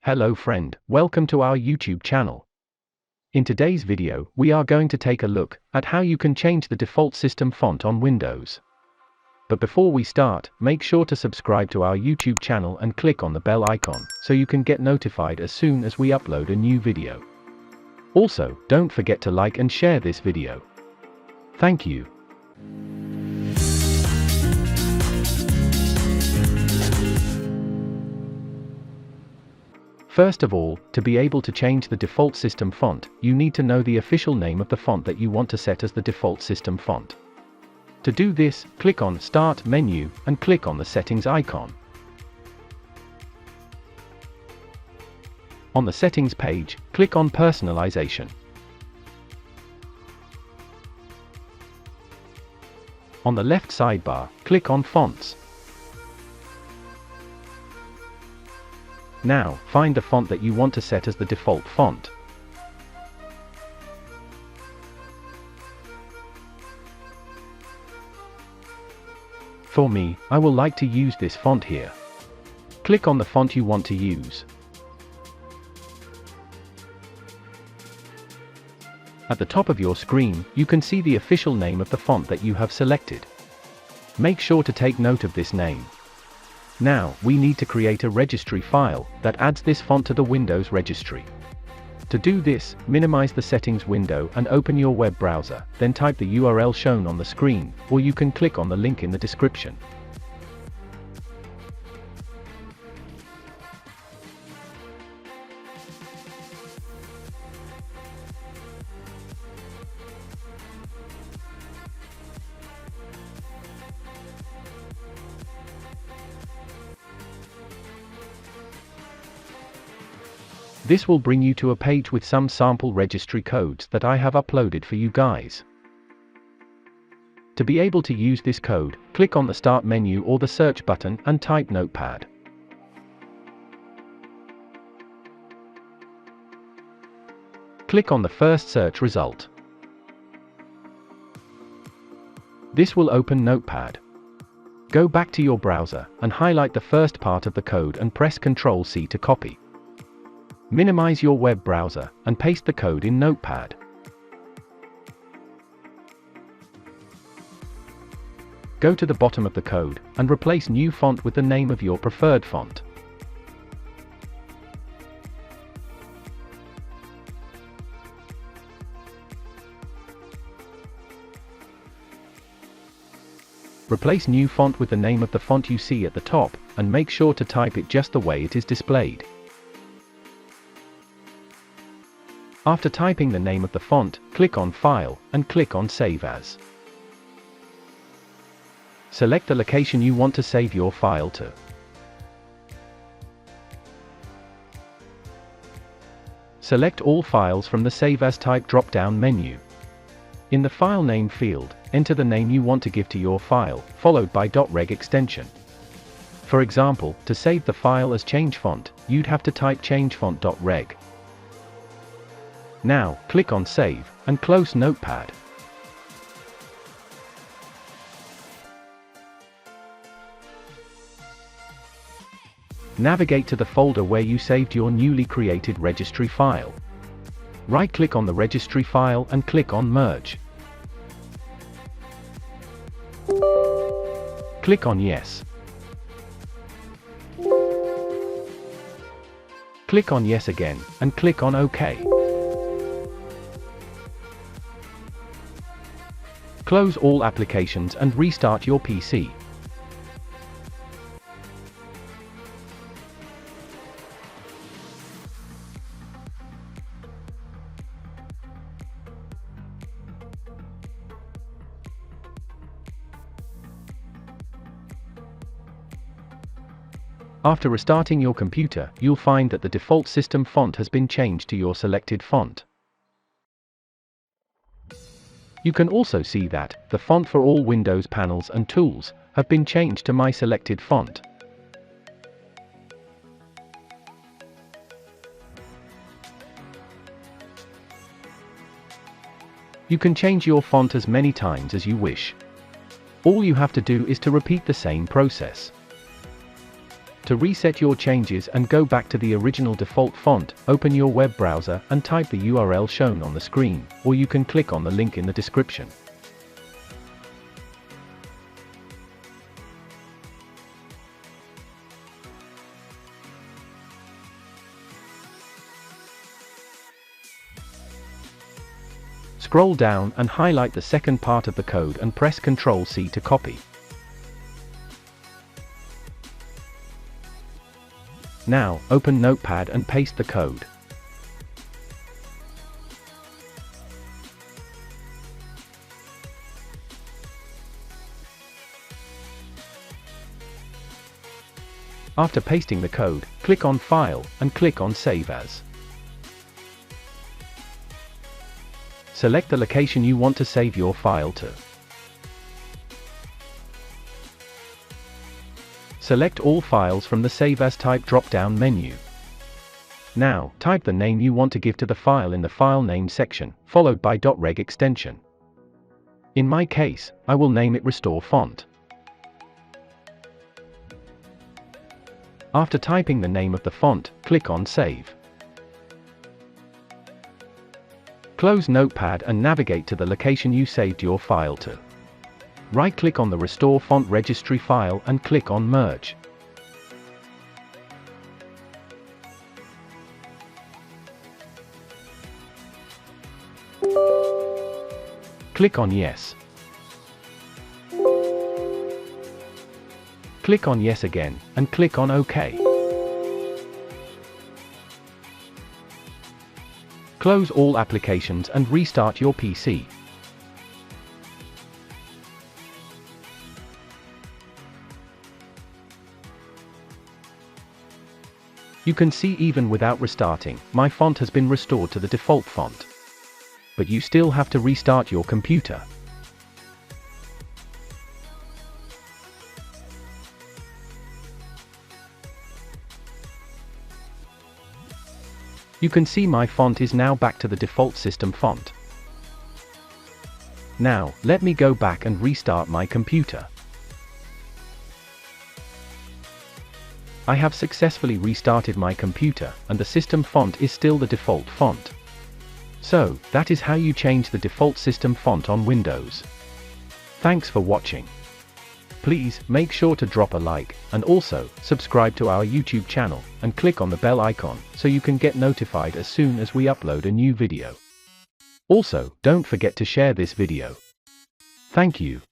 Hello friend, welcome to our YouTube channel. In today's video, we are going to take a look at how you can change the default system font on Windows. But before we start, make sure to subscribe to our YouTube channel and click on the bell icon so you can get notified as soon as we upload a new video. Also, don't forget to like and share this video. Thank you. First of all, to be able to change the default system font, you need to know the official name of the font that you want to set as the default system font. To do this, click on Start menu and click on the Settings icon. On the Settings page, click on Personalization. On the left sidebar, click on Fonts. Now, find the font that you want to set as the default font. For me, I will like to use this font here. Click on the font you want to use. At the top of your screen, you can see the official name of the font that you have selected. Make sure to take note of this name. Now, we need to create a registry file that adds this font to the Windows registry. To do this, minimize the settings window and open your web browser, then type the URL shown on the screen, or you can click on the link in the description. This will bring you to a page with some sample registry codes that I have uploaded for you guys. To be able to use this code, click on the Start menu or the search button and type Notepad. Click on the first search result. This will open Notepad. Go back to your browser and highlight the first part of the code and press Ctrl+C to copy. Minimize your web browser and paste the code in Notepad. Go to the bottom of the code and replace new font with the name of your preferred font. Replace new font with the name of the font you see at the top, and make sure to type it just the way it is displayed. After typing the name of the font, click on File, and click on Save As. Select the location you want to save your file to. Select all files from the Save As Type drop-down menu. In the File Name field, enter the name you want to give to your file, followed by .reg extension. For example, to save the file as ChangeFont, you'd have to type changefont.reg. Now, click on Save, and close Notepad. Navigate to the folder where you saved your newly created registry file. Right-click on the registry file and click on Merge. Click on Yes. Click on Yes again, and click on OK. Close all applications and restart your PC. After restarting your computer, you'll find that the default system font has been changed to your selected font. You can also see that the font for all Windows panels and tools have been changed to my selected font. You can change your font as many times as you wish. All you have to do is to repeat the same process. To reset your changes and go back to the original default font, open your web browser and type the URL shown on the screen, or you can click on the link in the description. Scroll down and highlight the second part of the code and press Ctrl+C to copy. Now, open Notepad and paste the code. After pasting the code, click on File, and click on Save As. Select the location you want to save your file to. Select all files from the Save As Type drop-down menu. Now, type the name you want to give to the file in the File Name section, followed by .reg extension. In my case, I will name it Restore Font. After typing the name of the font, click on Save. Close Notepad and navigate to the location you saved your file to. Right-click on the Restore Font Registry file and click on Merge. Click on Yes. Click on Yes again, and click on OK. Close all applications and restart your PC. You can see even without restarting, my font has been restored to the default font. But you still have to restart your computer. You can see my font is now back to the default system font. Now, let me go back and restart my computer. I have successfully restarted my computer, and the system font is still the default font. So, that is how you change the default system font on Windows. Thanks for watching. Please, make sure to drop a like, and also, subscribe to our YouTube channel, and click on the bell icon, so you can get notified as soon as we upload a new video. Also, don't forget to share this video. Thank you.